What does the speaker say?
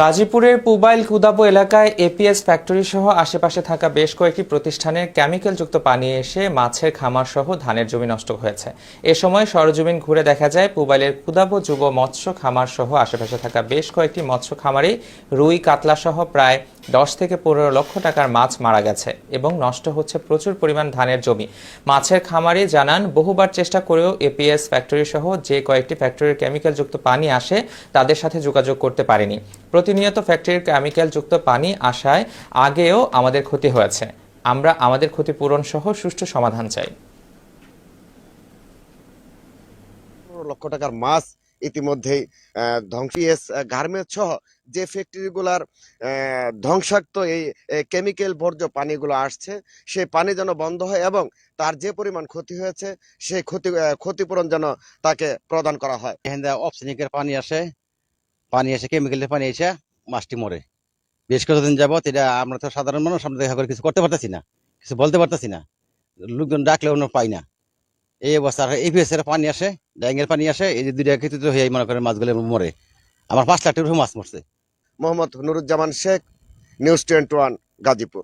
গাজীপুরের পুবাইল কুদাবো এলাকায় APS factory সহ আশেপাশে থাকা বেশ কয়েকটি প্রতিষ্ঠানের কেমিক্যালযুক্ত পানি এসে মাছের খামার সহ ধানের জমি নষ্ট হয়েছে। এ সময় সরজমিন ঘুরে দেখা যায় পুবাইলের কুদাবো যুব মৎস্য খামার সহ আশেপাশে থাকা বেশ কয়েকটি মৎস্য খামারে রুই কাতলা সহ প্রায় 10 থেকে 15 লক্ষ টাকার মাছ মারা গেছে এবং নষ্ট হচ্ছে প্রচুর পরিমাণ ধানের জমি। মাছের খামারি জানান, বহুবার চেষ্টা করেও এপিএস ফ্যাক্টরি সহ যে কয়েকটি ফ্যাক্টরির কেমিক্যালযুক্ত পানি আসে তাদের সাথে যোগাযোগ করতে পারেনি। প্রতিনিয়ত ফ্যাক্টরির কেমিক্যালযুক্ত পানি আসায় আগেও আমাদের ক্ষতি হয়েছে। আমরা আমাদের ক্ষতিপূরণ সহ সুষ্ঠু সমাধান চাই। লক্ষ টাকার মাছ ইতিমধ্যেই ধ্বংস গার্মেন্টস সহ যে ফ্যাক্টরিগুলার ধ্বংসাক্ত এই কেমিক্যাল বর্জ্য পানিগুলো আসছে, সেই পানি যেন বন্ধ হয় এবং তার যে পরিমাণ ক্ষতি হয়েছে সেই ক্ষতিপূরণ যেন তাকে প্রদান করা হয়। অপসেনিকের পানি এসে কেমিক্যালের পানি এসে মাছটি মরে। বেশ কিছুদিন যাবত এটা আমরা তো সাধারণ মানুষ, আমরা দেখা করে কিছু করতে পারতেছি না, কিছু বলতে পারতেছি না, লোকজন ডাকলেও পাই না। এই অবস্থা। এপিএস এর পানি আসে, ড্যাঙ্গের পানি আসে, এই যে দুইটা ক্ষেত্রে হয়ে মনে করেন মাছগুলো মরে। আমার 5 লাখ টাকার মাছ মরছে। মোহাম্মদ নুরুজ্জামান শেখ, নিউজ 21, গাজীপুর।